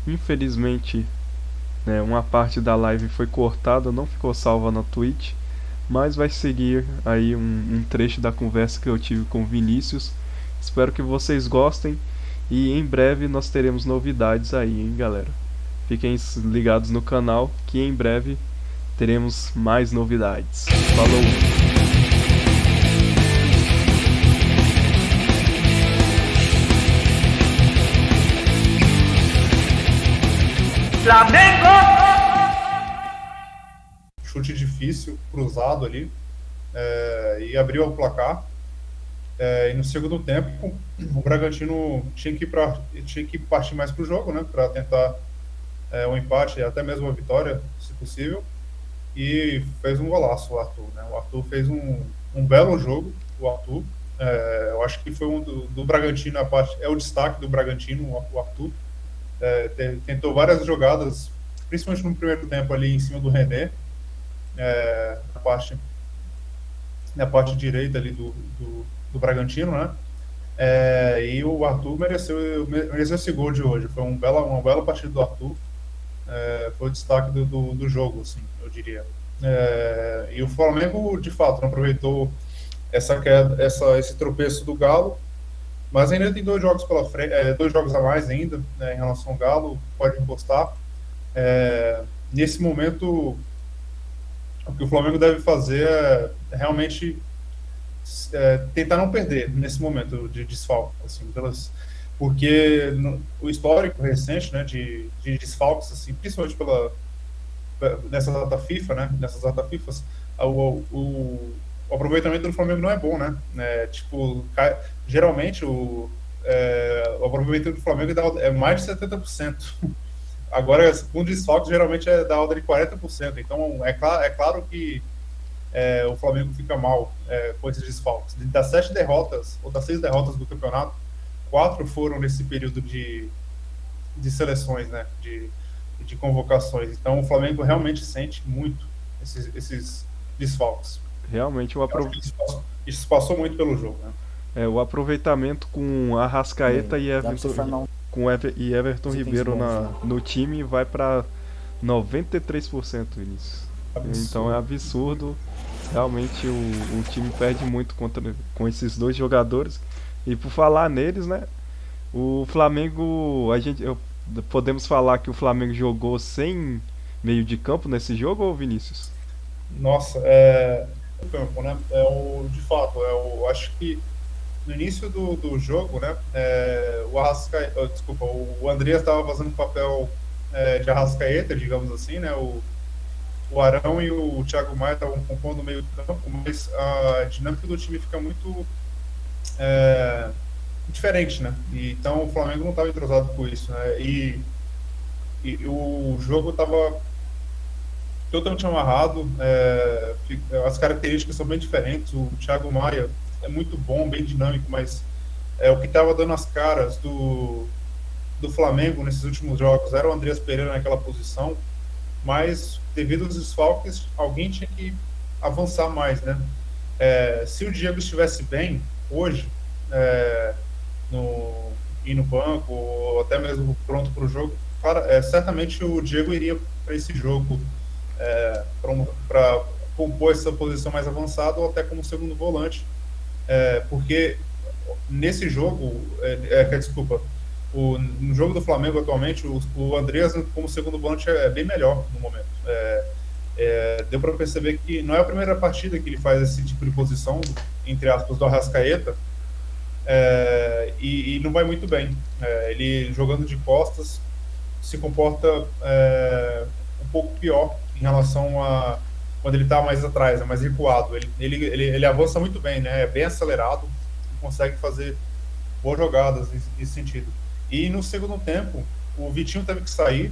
Infelizmente, né, uma parte da live foi cortada, não ficou salva na Twitch, mas vai seguir aí um trecho da conversa que eu tive com o Vinícius. Espero que vocês gostem e em breve nós teremos novidades aí, hein, galera. Fiquem ligados no canal que em breve teremos mais novidades. Falou! Flamengo! Chute difícil, cruzado ali, e abriu o placar. E no segundo tempo, o Bragantino tinha que partir mais para o jogo, né, para tentar um empate, até mesmo uma vitória, se possível. E fez um golaço o Arthur, né? O Arthur fez um belo jogo, o Arthur. Eu acho que foi do Bragantino, é o destaque do Bragantino, o Arthur. Tentou várias jogadas, principalmente no primeiro tempo ali em cima do René, na parte direita ali do Bragantino, né? E o Arthur mereceu esse gol de hoje. Foi uma bela partida do Arthur. Foi o destaque do jogo, assim, eu diria. E o Flamengo, de fato, não aproveitou esse tropeço do Galo, mas ainda tem 2 jogos pela frente, 2 jogos a mais ainda, né, em relação ao Galo, pode encostar. Nesse momento, o que o Flamengo deve fazer é realmente tentar não perder nesse momento de desfalque, assim, porque o histórico recente, né, de desfalques, assim, principalmente nessa data FIFA, né, nessas data FIFAs, o aproveitamento do Flamengo não é bom, né? Tipo, geralmente o aproveitamento do Flamengo é mais de 70%. Agora, com desfalques, geralmente é da ordem de 40%. Então, é claro que o Flamengo fica mal com esses desfalques. Das 7 derrotas, ou das 6 derrotas do campeonato, 4 foram nesse período de seleções, né? De convocações. Então, o Flamengo realmente sente muito esses desfalques. Realmente Eu acho que isso passou muito pelo jogo, né? o aproveitamento com Arrascaeta e Dá pra você formar Everton uns itens Ribeiro bons, né? no time vai para 93%, Vinícius. Então é Absurdo. absurdo. Realmente o time perde muito com esses dois jogadores. E por falar neles, né? O Flamengo, podemos falar que o Flamengo jogou sem meio de campo nesse jogo, ou Vinícius? Nossa, o campo, né? De fato, acho que no início do jogo, né? Desculpa, o Andreas estava fazendo um papel de Arrascaeta, digamos assim, né? O Arão e o Thiago Maia estavam compondo o meio campo, mas a dinâmica do time fica muito diferente, né? Então o Flamengo não estava entrosado com isso, né? E o jogo estava totalmente amarrado, as características são bem diferentes. O Thiago Maia é muito bom, bem dinâmico, mas o que estava dando as caras do Flamengo nesses últimos jogos era o Andreas Pereira naquela posição, mas devido aos desfalques, alguém tinha que avançar mais, né? Se o Diego estivesse bem hoje, ir no banco, ou até mesmo pronto para o jogo, certamente o Diego iria para esse jogo para compor essa posição mais avançada ou até como segundo volante, porque nesse jogo, desculpa, no jogo do Flamengo atualmente, o Andreas como segundo volante é bem melhor no momento. Deu para perceber que não é a primeira partida que ele faz esse tipo de posição, entre aspas, do Arrascaeta, e não vai muito bem. Ele jogando de costas se comporta um pouco pior em relação a quando ele está mais atrás, mais recuado. Ele avança muito bem, né? É bem acelerado, consegue fazer boas jogadas nesse sentido. E no segundo tempo, o Vitinho teve que sair,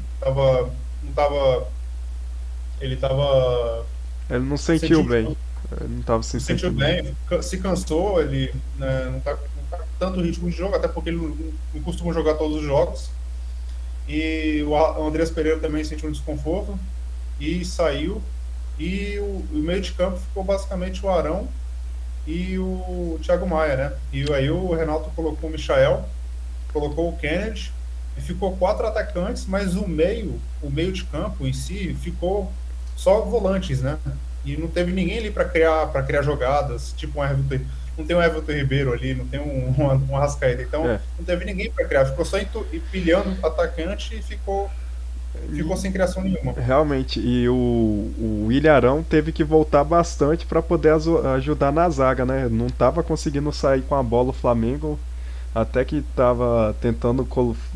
ele estava Ele não sentiu bem. Ele não estava se sentiu sentindo bem. bem, se cansou, ele, né, não está com tanto ritmo de jogo, até porque ele não costuma jogar todos os jogos. E o Andreas Pereira também sentiu um desconforto e saiu. E o meio de campo ficou basicamente o Arão e o Thiago Maia, né? E aí o Renato colocou o Michael, colocou o Kennedy ficou 4 atacantes, mas o meio de campo em si, ficou só volantes, né? E não teve ninguém ali para criar jogadas, tipo um Everton, não tem um Everton Ribeiro ali, não tem um Arrascaeta, então É. não teve ninguém para criar, ficou só empilhando atacante e ficou sem criação nenhuma. Realmente, e o Ilharão teve que voltar bastante para poder ajudar na zaga, né? Não tava conseguindo sair com a bola o Flamengo, até que tava tentando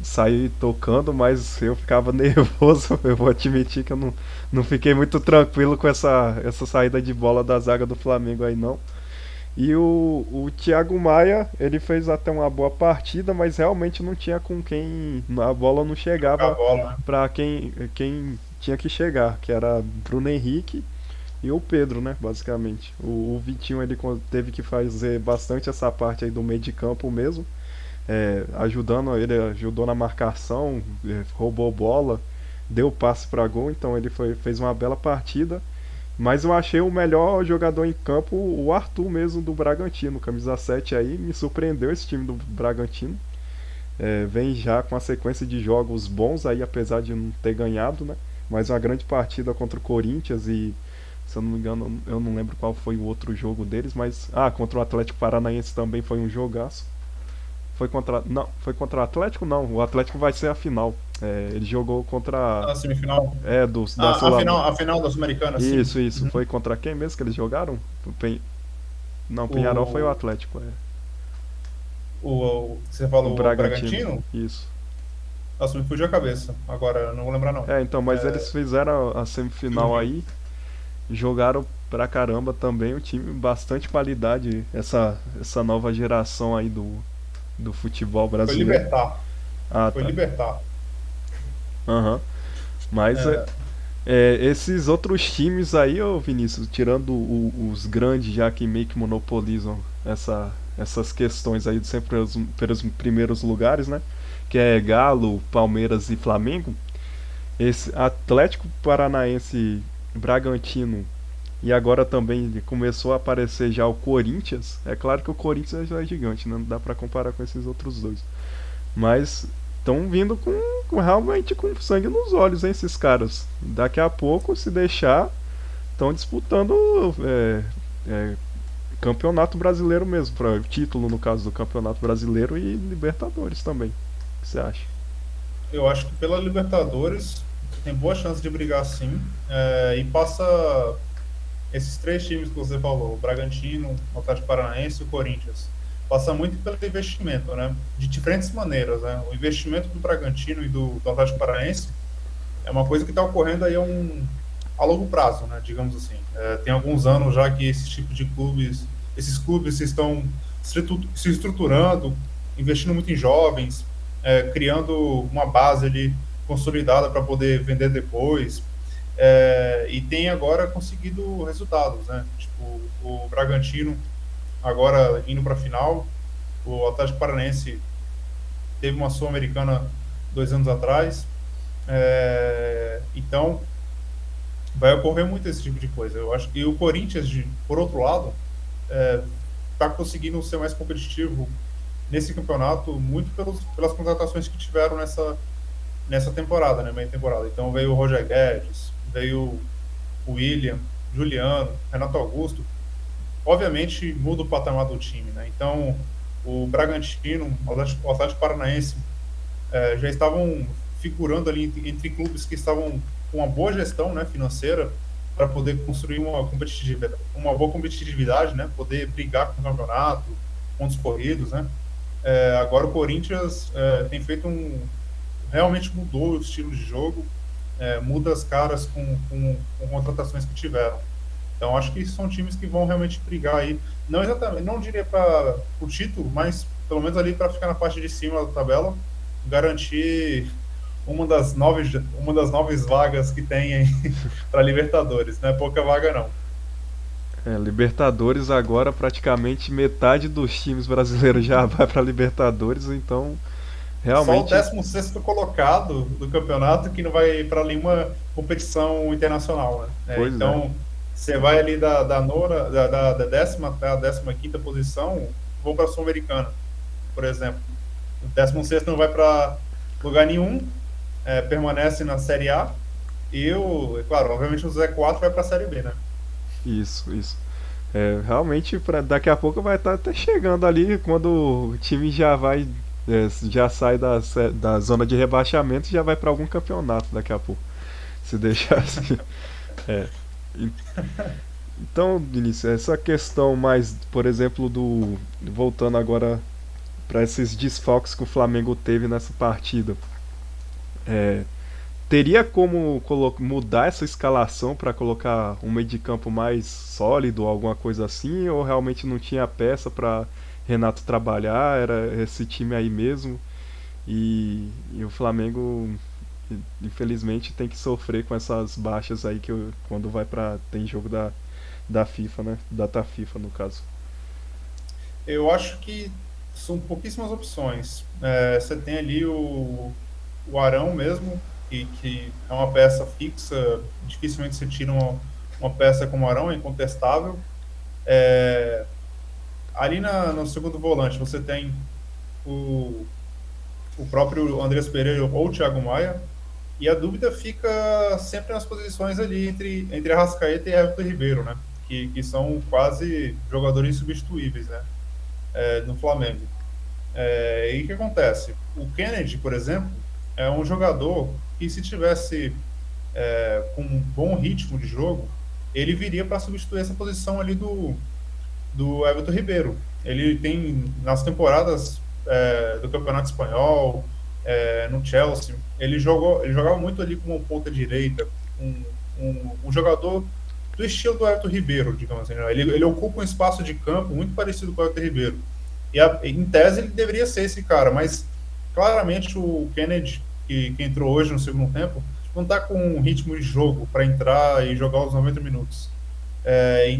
sair tocando, mas eu ficava nervoso. Eu vou admitir que eu não fiquei muito tranquilo com essa saída de bola da zaga do Flamengo aí, não. E o Thiago Maia, ele fez até uma boa partida, mas realmente não tinha com quem. A bola não A chegava bola, né? para quem tinha que chegar, que era Bruno Henrique e o Pedro, né, basicamente. O Vitinho ele teve que fazer bastante essa parte aí do meio de campo mesmo, ajudando, ele ajudou na marcação, roubou bola, deu passe para gol, então ele fez uma bela partida. Mas eu achei o melhor jogador em campo o Arthur mesmo do Bragantino, camisa 7 aí, me surpreendeu esse time do Bragantino. Vem já com a sequência de jogos bons aí, apesar de não ter ganhado, né? Mas uma grande partida contra o Corinthians e, se eu não me engano, eu não lembro qual foi o outro jogo deles, mas contra o Atlético Paranaense também foi um jogaço. Foi contra o Atlético não, o Atlético vai ser a final. Ele jogou contra Na semifinal. da A Sul. final, a final da Sul-Americana, sim. Isso, Uhum. foi contra quem mesmo que eles jogaram? Não, Penharol foi o O, Atlético, você o falou o Bragantino, Bragantino? isso. Nossa, me fugiu a cabeça. Agora, não vou lembrar, não. Então, mas eles fizeram a semifinal Fugiu. aí, jogaram pra caramba também, o time, bastante qualidade, essa nova geração aí do futebol Foi brasileiro. Libertar. Ah, Foi tá. Libertar. Aham. Mas É, esses outros times aí, ô Vinícius, tirando os grandes já que meio que monopolizam essas questões aí de sempre pelos primeiros lugares, né? Que é Galo, Palmeiras e Flamengo. Esse Atlético Paranaense, Bragantino e agora também começou a aparecer já o Corinthians. É claro que o Corinthians já é gigante, né? Não dá pra comparar com esses outros dois. Mas estão vindo realmente com sangue nos olhos, hein, esses caras. Daqui a pouco, se deixar, estão disputando é, campeonato brasileiro mesmo, para título no caso do campeonato brasileiro e Libertadores também. O que você acha? eu acho que pela Libertadores tem boa chance de brigar sim. E passa esses 3 times que você falou, o Bragantino, o Atlético Paranaense e o Corinthians. Passa muito pelo investimento, né? De diferentes maneiras, né? O investimento do Bragantino e do Atlético Paranaense é uma coisa que está ocorrendo aí a longo prazo, né? Digamos assim. Tem alguns anos já que esses clubes estão se estruturando, investindo muito em jovens, criando uma base ali consolidada para poder vender depois. E tem agora conseguido resultados, né? Tipo, o Bragantino agora indo para a final, o Atlético Paranaense teve uma Sul-Americana 2 anos atrás, então vai ocorrer muito esse tipo de coisa. Eu acho que o Corinthians, por outro lado, está conseguindo ser mais competitivo nesse campeonato muito pelas contratações que tiveram nessa temporada, né, meia temporada. Então veio o Roger Guedes, veio o William, Juliano, Renato Augusto. Obviamente muda o patamar do time, né? Então o Bragantino, o Atlético Paranaense já estavam figurando ali entre clubes que estavam com uma boa gestão, né, financeira para poder construir uma boa competitividade, né? Poder brigar com o campeonato, pontos corridos, né? Agora o Corinthians tem feito realmente mudou o estilo de jogo, muda as caras com contratações que tiveram. Então acho que são times que vão realmente brigar aí, não exatamente, não diria para o título, mas pelo menos ali para ficar na parte de cima da tabela, garantir uma das nove vagas que tem para Libertadores. Não é pouca vaga não. Libertadores agora praticamente metade dos times brasileiros já vai para Libertadores, então Só o realmente, 16º colocado do campeonato que não vai para nenhuma competição internacional, né? pois é. Então, você vai ali da nona, da décima até a 15ª posição, vão para a Sul-Americana, por exemplo. O 16º não vai para lugar nenhum, permanece na Série A. E, claro, obviamente o Z4 vai para a Série B, né? Isso, isso. Realmente, daqui a pouco vai estar até chegando ali quando o time já vai. Já sai da zona de rebaixamento e já vai para algum campeonato daqui a pouco. Se deixar assim. É. Então, Vinícius, essa questão mais, por exemplo, do. Voltando agora para esses desfalques que o Flamengo teve nessa partida. É, teria como mudar essa escalação para colocar um meio de campo mais sólido, alguma coisa assim, ou realmente não tinha peça para Renato trabalhar, era esse time aí mesmo, e o Flamengo infelizmente tem que sofrer com essas baixas aí quando vai para tem jogo da FIFA, né? Data FIFA no caso. Eu acho que são pouquíssimas opções. Você tem ali o Arão mesmo, que é uma peça fixa, dificilmente você tira uma peça como o Arão, é incontestável. Ali no segundo volante você tem o, o próprio Andreas Pereira ou o Thiago Maia, e a dúvida fica sempre nas posições ali entre Arrascaeta e Everton Ribeiro, né? Que são quase jogadores insubstituíveis, né? No Flamengo. E o que acontece? O Kennedy, por exemplo, é um jogador que, se tivesse com um bom ritmo de jogo, ele viria para substituir essa posição ali do Everton Ribeiro. Ele tem, nas temporadas do Campeonato Espanhol, no Chelsea, ele jogava muito ali como um ponta direita, um jogador do estilo do Everton Ribeiro, digamos assim. Né? Ele ocupa um espaço de campo muito parecido com o Everton Ribeiro. Em tese, ele deveria ser esse cara, mas claramente o Kennedy, que entrou hoje no segundo tempo, não está com um ritmo de jogo para entrar e jogar os 90 minutos.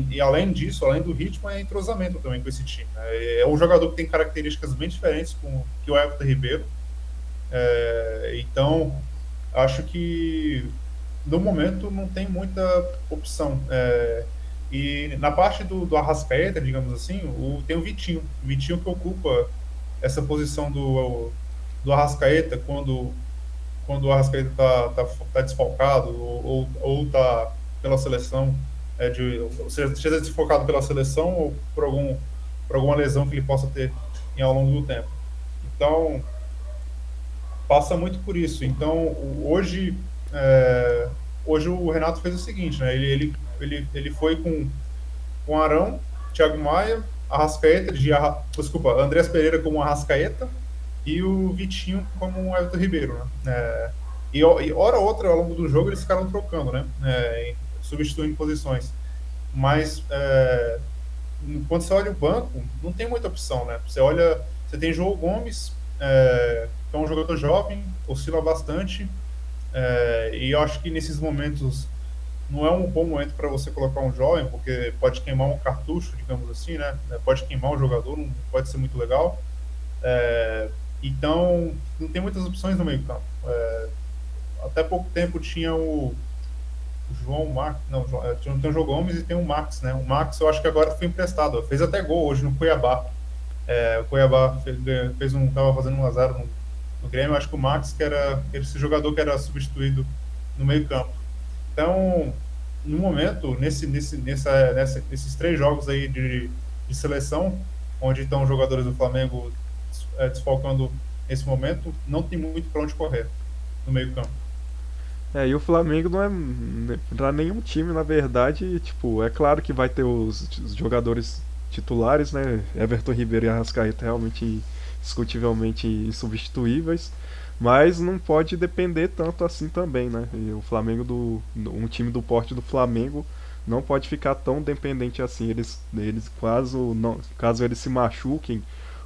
E além disso, além do ritmo, é entrosamento também com esse time. Né? É um jogador que tem características bem diferentes que o Everton Ribeiro. Então, acho que no momento não tem muita opção. E na parte do Arrascaeta, digamos assim, tem o Vitinho. O Vitinho que ocupa essa posição do Arrascaeta quando o Arrascaeta tá desfalcado ou tá pela seleção, ou seja desfalcado pela seleção ou por alguma lesão que ele possa ter ao longo do tempo. Então, passa muito por isso. Então, hoje o Renato fez o seguinte, né? Ele foi com Arão, Thiago Maia, Arrascaeta, desculpa, Andrés Pereira como Arrascaeta e o Vitinho como o Everton Ribeiro, né? E hora ou outra, ao longo do jogo, eles ficaram trocando, né? Substituindo posições. Mas quando você olha o banco, não tem muita opção, né? Você tem João Gomes, que é um jogador jovem, oscila bastante, e eu acho que nesses momentos não é um bom momento para você colocar um jovem, porque pode queimar um cartucho, digamos assim, né? Pode queimar o jogador, não pode ser muito legal. Então, não tem muitas opções no meio campo. Até pouco tempo tinha o João Marcos, não, tem o João Gomes e tem o Max, né? O Max eu acho que agora foi emprestado, fez até gol hoje no Cuiabá. O Cuiabá tava fazendo 1-0 no Grêmio, acho que o Max que era esse jogador que era substituído no meio campo. Então, no momento, nesses 3 jogos aí de seleção, onde estão os jogadores do Flamengo desfalcando nesse momento, não tem muito para onde correr no meio campo. E o Flamengo não é pra nenhum time, na verdade, tipo, é claro que vai ter os jogadores titulares, né? Everton Ribeiro e Arrascaeta realmente discutivelmente insubstituíveis, mas não pode depender tanto assim também, né? E o Flamengo um time do porte do Flamengo não pode ficar tão dependente assim. Eles caso eles se machuquem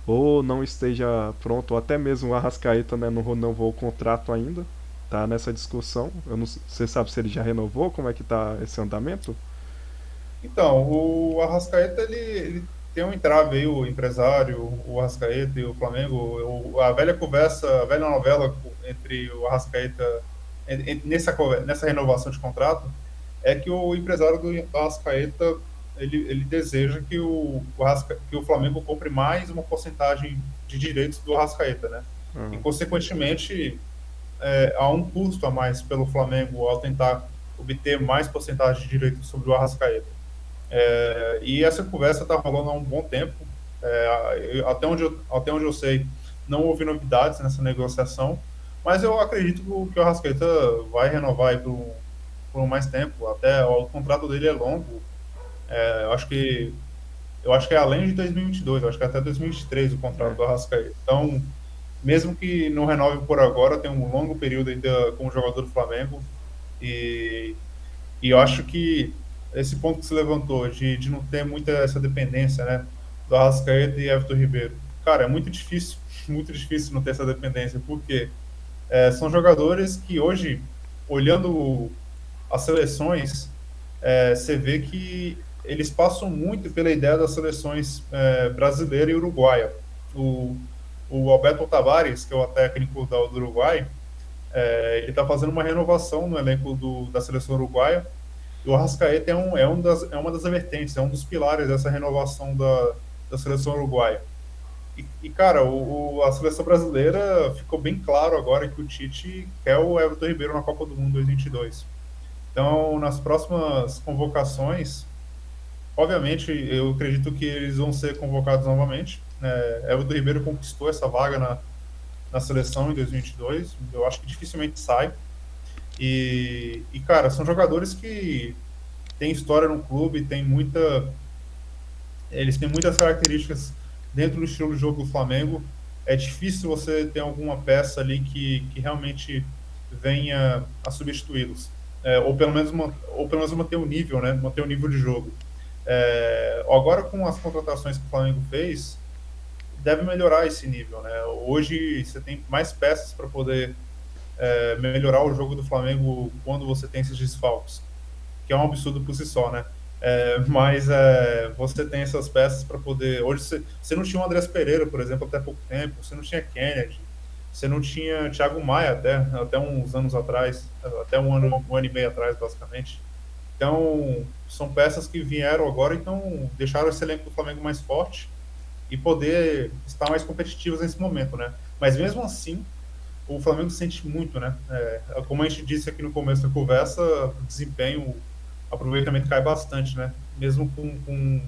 ou não esteja pronto, ou até mesmo o Arrascaeta, né, não renovou o contrato ainda, tá nessa discussão. Você sabe se ele já renovou, como é que tá esse andamento? Então, o Arrascaeta, ele tem um entrave aí, o empresário, o Arrascaeta e o Flamengo, a velha conversa, a velha novela entre o Arrascaeta, nessa renovação de contrato, é que o empresário do Arrascaeta, ele deseja que o Flamengo compre mais uma porcentagem de direitos do Arrascaeta, né? e, Aham. consequentemente, há um custo a mais pelo Flamengo ao tentar obter mais porcentagem de direito sobre o Arrascaeta. E essa conversa está rolando há um bom tempo. Até onde eu sei, não houve novidades nessa negociação, mas eu acredito que o Arrascaeta vai renovar aí por mais tempo. Até o contrato dele é longo. É, eu acho que é além de 2022, eu acho que é até 2023 o contrato É. do Arrascaeta. Então, mesmo que não renove por agora, tem um longo período ainda como jogador do Flamengo. E, e eu acho que esse ponto que se levantou de não ter muita essa dependência, né, do Arrascaeta e Everton Ribeiro, cara, é muito difícil, muito difícil não ter essa dependência, porque são jogadores que hoje, olhando as seleções, você vê que eles passam muito pela ideia das seleções brasileira e uruguaia. O, o Alberto Tavares, que é o técnico do Uruguai, ele está fazendo uma renovação no elenco da seleção uruguaia. E o Arrascaeta é uma das vertentes, é um dos pilares dessa renovação da seleção uruguaia. Cara, a seleção brasileira ficou bem claro agora que o Tite quer o Everton Ribeiro na Copa do Mundo 2022. Então, nas próximas convocações, obviamente, eu acredito que eles vão ser convocados novamente. Everton Ribeiro conquistou essa vaga na seleção em 2022. Eu acho que dificilmente sai. Cara, são jogadores que têm história no clube, eles têm muitas características dentro do estilo de jogo do Flamengo. É difícil você ter alguma peça ali que realmente venha a substituí-los. Ou pelo menos manter o nível, né? Manter o nível de jogo. Agora, com as contratações que o Flamengo fez, deve melhorar esse nível, né? Hoje você tem mais peças para poder melhorar o jogo do Flamengo quando você tem esses desfalques, que é um absurdo por si só, né? Mas você tem essas peças para poder. Hoje você não tinha o Andrés Pereira, por exemplo, até pouco tempo, você não tinha Kennedy, você não tinha Thiago Maia até uns anos atrás, até um ano e meio atrás, basicamente. Então, são peças que vieram agora, então deixaram esse elenco do Flamengo mais forte e poder estar mais competitivos nesse momento, né? Mas mesmo assim, o Flamengo sente muito, né? Como a gente disse aqui no começo da conversa, o desempenho, o aproveitamento cai bastante, né? Mesmo com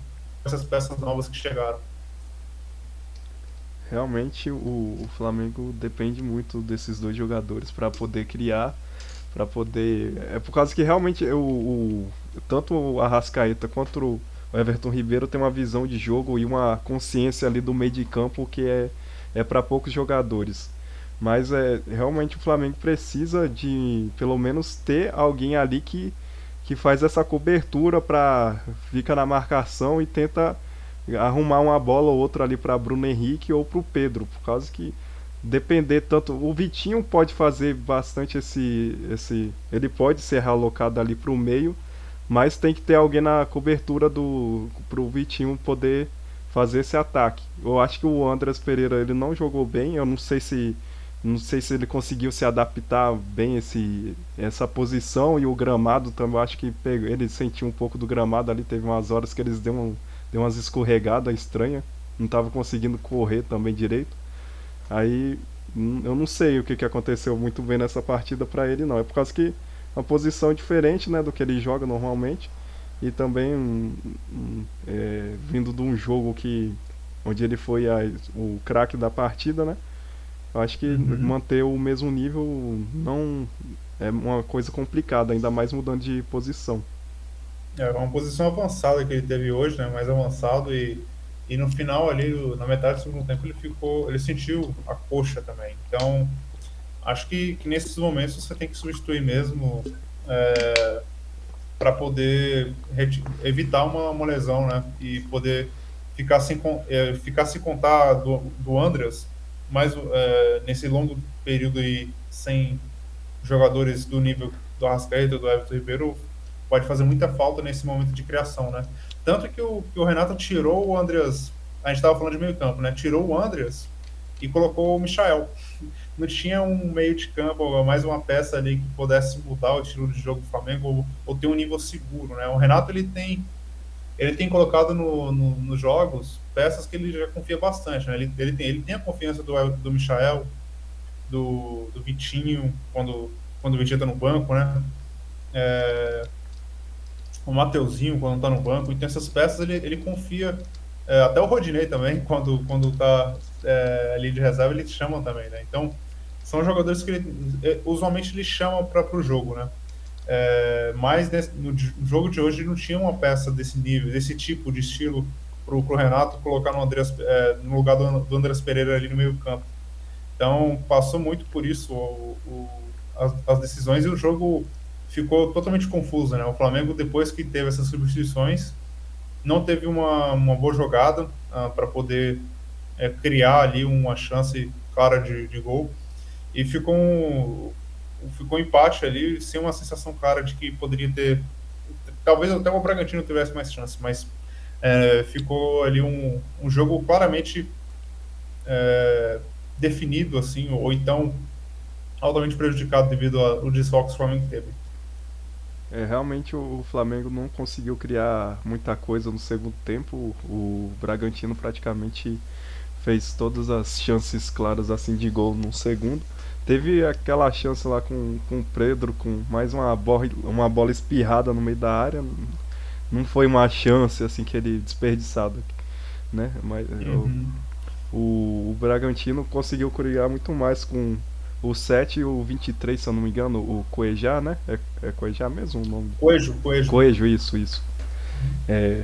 essas peças novas que chegaram. Realmente o Flamengo depende muito desses dois jogadores para poder criar, para poder. É por causa que realmente tanto o Arrascaeta quanto o Everton Ribeiro tem uma visão de jogo e uma consciência ali do meio de campo que é para poucos jogadores. Mas realmente o Flamengo precisa de pelo menos ter alguém ali que faz essa cobertura para fica na marcação e tenta arrumar uma bola ou outra ali para Bruno Henrique ou para o Pedro, por causa que depender tanto o Vitinho pode fazer bastante esse ele pode ser realocado ali para o meio, mas tem que ter alguém na cobertura do pro Vitinho poder fazer esse ataque. Eu acho que o Andrés Pereira ele não jogou bem, eu não sei se ele conseguiu se adaptar bem essa posição e o gramado também. Eu acho que ele sentiu um pouco do gramado ali. Teve umas horas que eles deu umas escorregadas estranhas. Não estava conseguindo correr também direito. Aí eu não sei o que aconteceu muito bem nessa partida para ele, não. É por causa que é uma posição diferente, né, do que ele joga normalmente. E também vindo de um jogo onde ele foi o craque da partida, né? Eu acho que Uhum. manter o mesmo nível não é uma coisa complicada, ainda mais mudando de posição. É uma posição avançada que ele teve hoje, né? Mais avançado e no final ali, na metade do segundo tempo, ele sentiu a coxa também. Então, acho que nesses momentos você tem que substituir mesmo para poder evitar uma lesão, né? E poder ficar sem contar do Andreas, mas nesse longo período aí sem jogadores do nível do Arrascaeta, do Everton Ribeiro, pode fazer muita falta nesse momento de criação, né? Tanto que o Renato tirou o Andreas, a gente estava falando de meio campo, né? Tirou o Andreas e colocou o Michael. Não tinha um meio de campo, mais uma peça ali que pudesse mudar o estilo de jogo do Flamengo ou ter um nível seguro, né? O Renato ele tem colocado nos jogos peças que ele já confia bastante, né? Ele tem a confiança do Michael, do Vitinho, quando o Vitinho tá no banco, né? O Mateuzinho, quando tá no banco. Então, essas peças ele confia. Até o Rodinei também, quando tá ali de reserva, eles chamam também, né? Então, são jogadores que usualmente eles chamam para o jogo, né? Mas no jogo de hoje não tinha uma peça desse nível, desse tipo de estilo para o Renato colocar no lugar do Andreas Pereira ali no meio campo. Então passou muito por isso as decisões e o jogo ficou totalmente confuso, né? O Flamengo, depois que teve essas substituições, não teve uma boa jogada para poder criar ali uma chance clara de gol e ficou um empate ali, sem uma sensação clara de que poderia ter. Talvez até o Bragantino tivesse mais chance, mas ficou ali um jogo claramente definido, assim, ou então altamente prejudicado devido ao desfalque que o Flamengo teve. Realmente o Flamengo não conseguiu criar muita coisa no segundo tempo. O Bragantino praticamente fez todas as chances claras assim de gol no segundo. Teve aquela chance lá com o Pedro, com mais uma bola espirrada no meio da área. Não foi uma chance assim que ele desperdiçado, né? Mas Uhum. o Bragantino conseguiu criar muito mais com o 7 e o 23, se eu não me engano, o Cuejá, né? É Cuejá mesmo o nome? Coelho. Coelho, isso. É,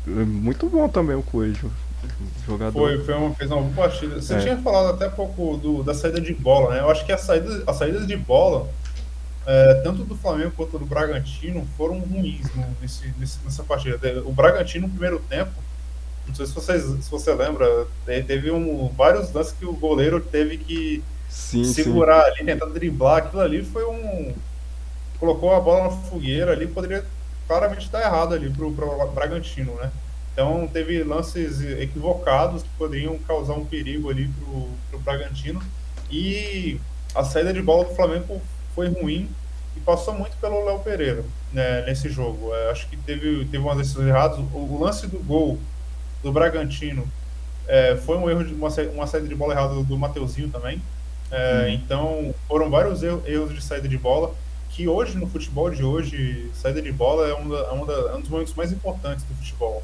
muito bom também o Coelho, jogador. Fez uma boa partida. Você É, tinha falado até pouco da saída de bola, né? Eu acho que as saídas de bola, tanto do Flamengo quanto do Bragantino, foram ruins nessa partida. O Bragantino, no primeiro tempo, não sei se você lembra, teve vários lances que o goleiro teve que sim, sim. segurar ali, tentar driblar. Aquilo ali foi colocou a bola na fogueira ali, poderia claramente estar errado ali pro Bragantino, né? Então teve lances equivocados que poderiam causar um perigo ali pro Bragantino. E a saída de bola do Flamengo foi ruim e passou muito pelo Léo Pereira, né, nesse jogo. Acho que teve umas decisões erradas. O lance do gol do Bragantino foi um erro de uma saída de bola errada do Mateuzinho também. Uhum, Então, foram vários erros de saída de bola, que hoje, no futebol de hoje, saída de bola é um dos momentos mais importantes do futebol.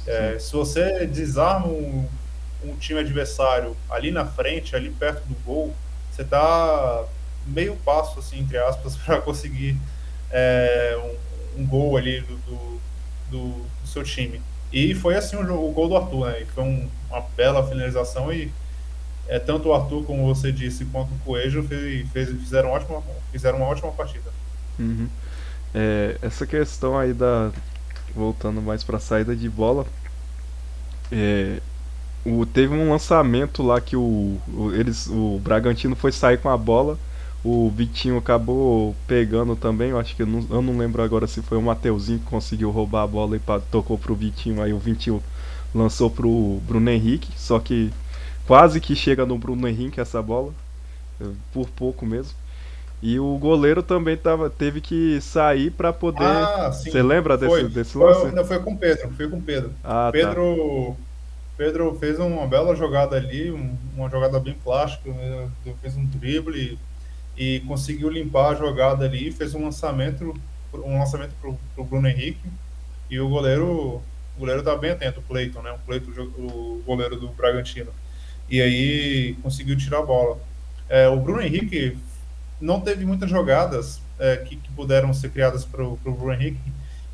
sim. Se você desarma um time adversário ali na frente, ali perto do gol, você está meio passo, assim, entre aspas, para conseguir um gol ali do seu time. E foi assim o gol do Arthur, né? E foi uma bela finalização e tanto o Arthur, como você disse, quanto o Coelho fizeram uma ótima partida. Uhum. Essa questão aí voltando mais pra saída de bola, é, teve um lançamento lá que o Bragantino foi sair com a bola. O Vitinho acabou pegando também. Eu não lembro agora se foi o Mateuzinho que conseguiu roubar a bola e tocou pro Vitinho. Aí o Vitinho lançou pro Bruno Henrique. Só que quase que chega no Bruno Henrique essa bola. Por pouco mesmo. E o goleiro também teve que sair pra poder. Ah, Você sim, lembra foi. desse lance? Não, foi com o Pedro, foi com o Pedro. O Ah, tá. Pedro fez uma bela jogada ali, uma jogada bem plástica, né? Fez um drible e conseguiu limpar a jogada ali, fez um lançamento pro Bruno Henrique e o goleiro estava bem atento, o Cleiton, né? O goleiro do Bragantino. E aí conseguiu tirar a bola. O Bruno Henrique não teve muitas jogadas que puderam ser criadas para o Bruno Henrique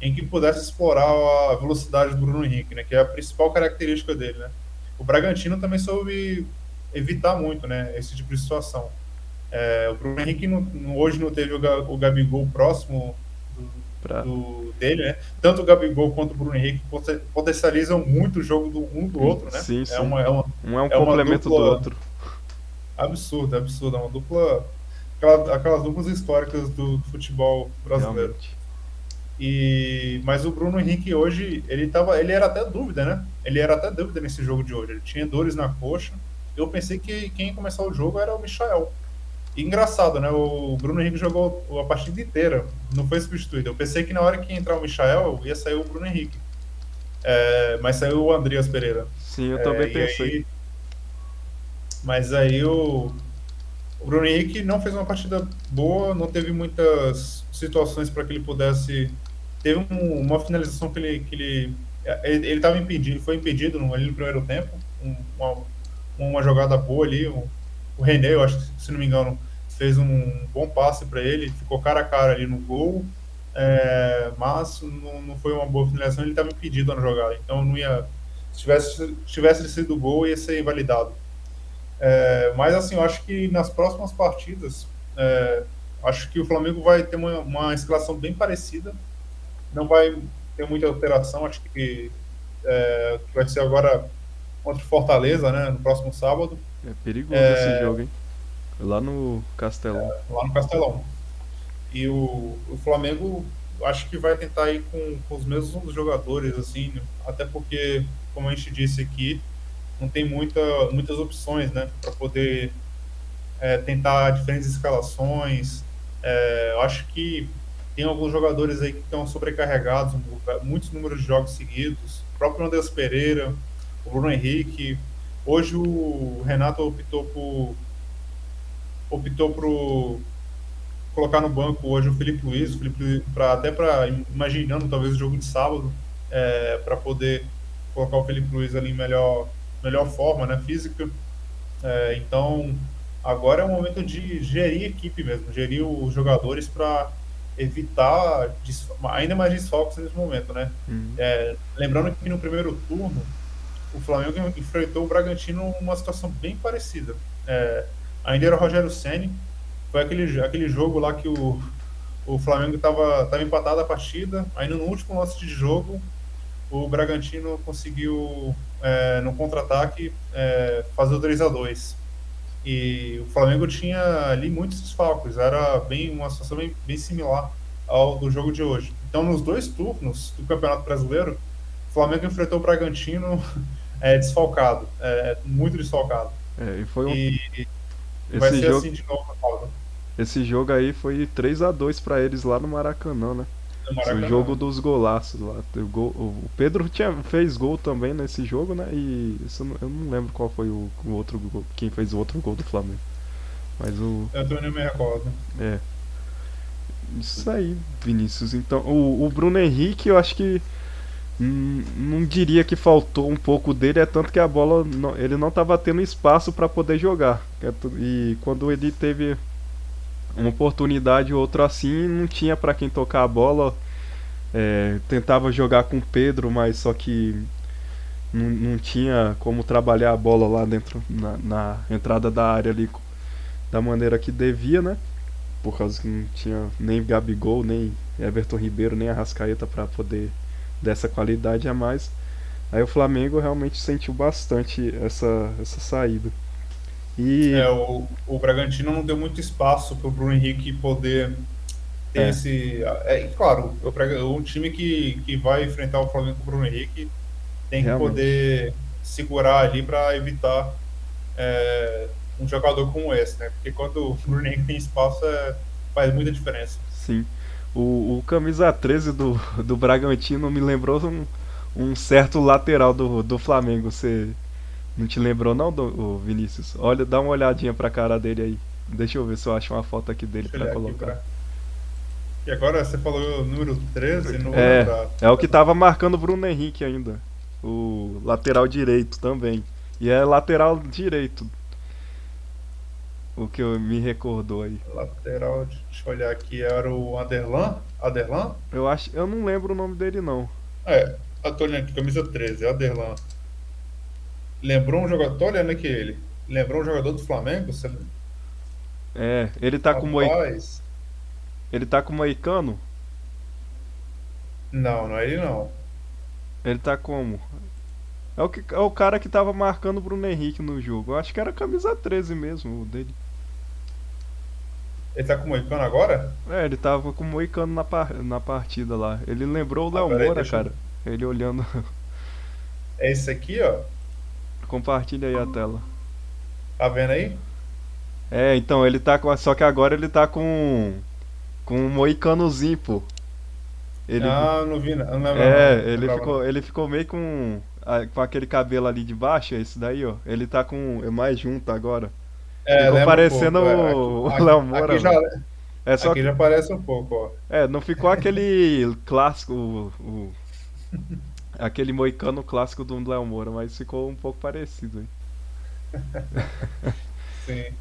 em que pudesse explorar a velocidade do Bruno Henrique, né? Que é a principal característica dele, né? O Bragantino também soube evitar muito, né? Esse tipo de situação. O Bruno Henrique hoje não teve o Gabigol próximo Pra... dele, né? Tanto o Gabigol quanto o Bruno Henrique potencializam muito o jogo um do outro, né? Sim, sim. Um é um É uma complemento do dupla outro. absurda. É uma dupla. Aquelas duplas históricas do futebol brasileiro. Realmente. Mas o Bruno Henrique hoje, ele era até dúvida, né? Ele era até dúvida nesse jogo de hoje. Ele tinha dores na coxa. Eu pensei que quem ia começar o jogo era o Michael. E engraçado, né? O Bruno Henrique jogou a partida inteira, não foi substituído. Eu pensei que na hora que ia entrar o Michael, ia sair o Bruno Henrique. Mas saiu o Andreas Pereira. Sim, eu também E pensei. aí, mas aí O Bruno Henrique não fez uma partida boa, não teve muitas situações para que ele pudesse. Teve uma finalização ele estava impedido, foi impedido ali no primeiro tempo, uma jogada boa ali. O René, eu acho que, se não me engano, fez um bom passe para ele, ficou cara a cara ali no gol, mas não foi uma boa finalização, ele estava impedido na jogada, então não ia. Se tivesse sido gol, ia ser invalidado. Mas assim, eu acho que nas próximas partidas, acho que o Flamengo vai ter uma escalação bem parecida, não vai ter muita alteração, acho que vai ser agora contra o Fortaleza, né, no próximo sábado, É perigoso esse jogo, hein? Lá no Castelão. lá no Castelão. E o Flamengo, acho que vai tentar ir com os mesmos jogadores, assim, até porque, como a gente disse aqui, não tem muitas opções, né, para poder tentar diferentes escalações. Eu acho que tem alguns jogadores aí que estão sobrecarregados, muitos números de jogos seguidos. O próprio Andreas Pereira, o Bruno Henrique. Hoje o Renato optou por colocar no banco hoje o Felipe Luiz até para imaginando talvez o jogo de sábado, para poder colocar o Felipe Luiz ali em melhor forma, né, física. Então, agora é o momento de gerir a equipe mesmo, gerir os jogadores para evitar ainda mais desfalques nesse momento, né? Uhum. Lembrando que no primeiro turno, o Flamengo enfrentou o Bragantino numa situação bem parecida. Ainda era o Rogério Ceni, foi aquele jogo lá que o Flamengo estava empatado a partida, ainda no último lance de jogo, o Bragantino conseguiu, no contra-ataque, fazer o 3-2. E o Flamengo tinha ali muitos desfalques, era uma situação bem similar ao do jogo de hoje. Então, nos dois turnos do Campeonato Brasileiro, o Flamengo enfrentou o Bragantino desfalcado, muito desfalcado. É, e foi um. E vai Esse ser jogo, assim de novo na pauta esse jogo aí foi 3-2 pra eles lá no Maracanã, né? do O jogo Maracanã. dos golaços lá. O Pedro fez gol também nesse jogo, né? E eu não lembro qual foi o outro gol, quem fez o outro gol do Flamengo. Mas o. Eu também não me recordo. É. Isso aí, Vinícius. Então, o Bruno Henrique, eu acho que. Não diria que faltou um pouco dele, é tanto que a bola. Ele não estava tendo espaço para poder jogar. E quando ele teve uma oportunidade ou outra assim, não tinha para quem tocar a bola. Tentava jogar com o Pedro, mas só que não tinha como trabalhar a bola lá dentro, na entrada da área ali da maneira que devia, né? Por causa que não tinha nem Gabigol, nem Everton Ribeiro, nem Arrascaeta para poder dessa qualidade a mais. Aí o Flamengo realmente sentiu bastante essa saída. E O Bragantino não deu muito espaço para o Bruno Henrique poder ter é, esse. Claro, um time que vai enfrentar o Flamengo com o Bruno Henrique tem que realmente, poder segurar ali para evitar um jogador como esse, né? Porque quando o Bruno Henrique tem espaço, faz muita diferença. sim. O camisa 13 do Bragantino me lembrou um certo lateral do Flamengo. Você não te lembrou não, Vinícius? Olha, dá uma olhadinha pra cara dele aí. Deixa eu ver se eu acho uma foto aqui dele Deixa eu pra olhar aqui colocar. para. E agora você falou o número 13, não vou É, lembrar. é o que tava marcando o Bruno Henrique ainda. O lateral direito também. E é lateral direito, o que me recordou aí. Lateral, deixa eu olhar aqui, era o Aderlan? Aderlan? Eu não lembro o nome dele não. Eu tô olhando aqui, camisa 13, Aderlan. Lembrou um jogador, tô olhando aqui ele. Lembrou um jogador do Flamengo? É, Rapaz, ele tá com moicano? não é ele não. Ele tá como? É o cara que tava marcando o Bruno Henrique no jogo. Eu acho que era camisa 13 mesmo, o dele. Ele tá com o Moicano agora? É, ele tava com moicano na partida lá. Ele lembrou o Léo Peraí, Moura, deixa eu. cara. Ele olhando. É esse aqui, ó. Compartilha aí a tela. Tá vendo aí? É, então ele tá com. Só que agora ele tá com um moicanozinho, pô. Ele. Ah, não vi, não lembro É, não. Lembrava não. ele ficou meio com aquele cabelo ali de baixo, esse daí, ó. Ele tá com é mais junto agora. Ficou Lembra um parecendo pouco. o Léo Moura, Aqui já, velho. É só aqui que. já parece um pouco, ó. Não ficou aquele clássico, aquele moicano clássico do Léo Moura, mas ficou um pouco parecido aí. Sim,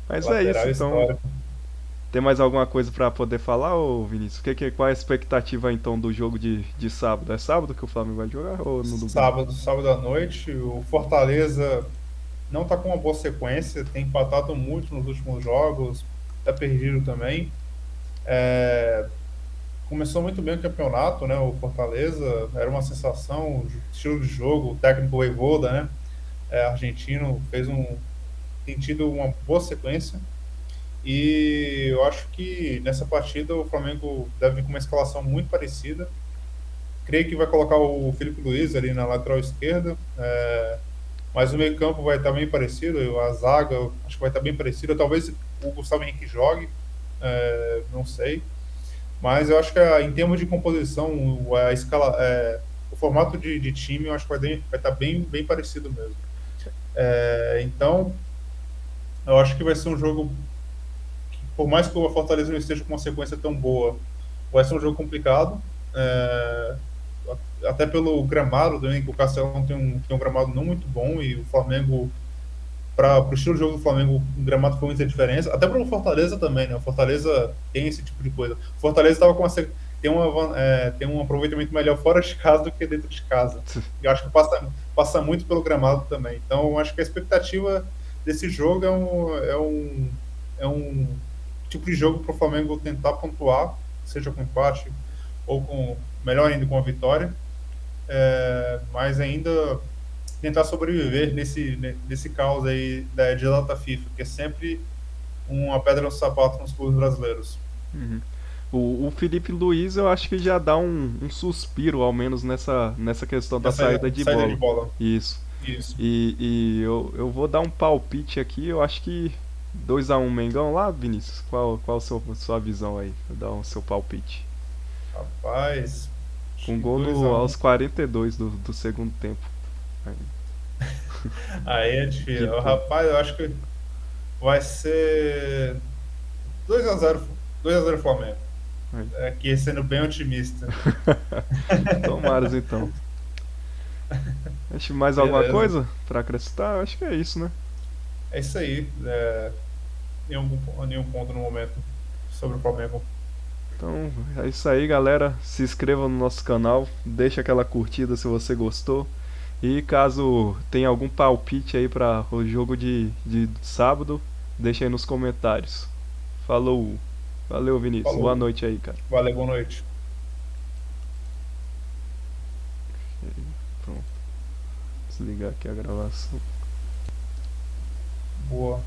Mas é isso, lateral então. histórico. Tem mais alguma coisa pra poder falar, ô Vinícius? Qual é a expectativa então do jogo de sábado? É sábado que o Flamengo vai jogar ou no domingo? Sábado à noite, o Fortaleza não está com uma boa sequência, tem empatado muito nos últimos jogos, está perdido também. Começou muito bem o campeonato, né? O Fortaleza era uma sensação, o estilo de jogo, o técnico Vojvoda, né? Argentino, tem tido uma boa sequência. E eu acho que nessa partida o Flamengo deve vir com uma escalação muito parecida. Creio que vai colocar o Felipe Luiz ali na lateral esquerda, mas o meio-campo vai estar bem parecido, a zaga acho que vai estar bem parecida. Talvez o Gustavo Henrique jogue, não sei. Mas eu acho que em termos de composição, a escala, o formato de time, eu acho que vai estar bem parecido mesmo. Então, eu acho que vai ser um jogo que, por mais que o Fortaleza não esteja com uma sequência tão boa, vai ser um jogo complicado. É, Até pelo gramado também, que o Castelão tem um gramado não muito bom e o Flamengo, para o estilo de jogo do Flamengo, o gramado foi muita diferença. Até para o Fortaleza também, né? O Fortaleza tem esse tipo de coisa. O Fortaleza estava com tem um aproveitamento melhor fora de casa do que dentro de casa. E eu acho que passa muito pelo gramado também. Então, eu acho que a expectativa desse jogo é um tipo de jogo para o Flamengo tentar pontuar, seja com empate ou melhor ainda, com a vitória. Mas ainda tentar sobreviver nesse caos aí de data FIFA, que é sempre uma pedra no sapato nos clubes brasileiros. Uhum. O Felipe Luiz eu acho que já dá um suspiro, ao menos nessa questão da Na saída de saída de bola. bola. Isso. Isso. E eu vou dar um palpite aqui, eu acho que 2-1 Mengão lá, Vinícius. Qual sua visão aí? Dá o seu palpite. Rapaz, acho Com que gol 2-1. aos 42 do segundo tempo. Aí, Aí é de difícil. pé. Rapaz, eu acho que vai ser 2-0, 2-0 Flamengo. Aí. Aqui sendo bem otimista. Tomaras então. Acho mais alguma Beleza. coisa pra acrescentar? Acho que é isso, né? É isso aí. Nenhum ponto no momento sobre o Flamengo. Então é isso aí, galera. Se inscreva no nosso canal, deixa aquela curtida se você gostou. E caso tenha algum palpite aí para o jogo de sábado, deixa aí nos comentários. Falou. Valeu, Vinícius. Boa Falou. noite aí, cara. Valeu, boa noite. Pronto. Desligar aqui a gravação. Boa.